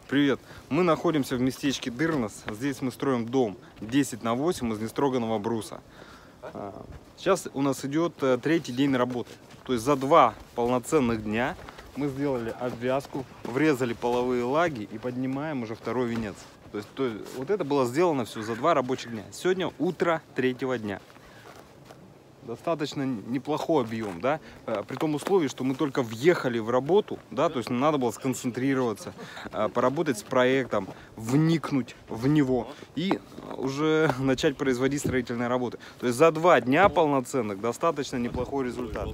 Привет! Мы находимся в местечке Дырнос. Здесь мы строим дом 10×8 из нестроганного бруса. Сейчас у нас идет третий день работы. То есть за 2 полноценных дня мы сделали обвязку, врезали половые лаги и поднимаем уже второй венец. То есть вот это было сделано все за 2 рабочих дня. Сегодня утро третьего дня. Достаточно неплохой объем, да, при том условии, что мы только въехали в работу, да, то есть надо было сконцентрироваться, поработать с проектом, вникнуть в него и уже начать производить строительные работы. То есть за 2 дня полноценных достаточно неплохой результат.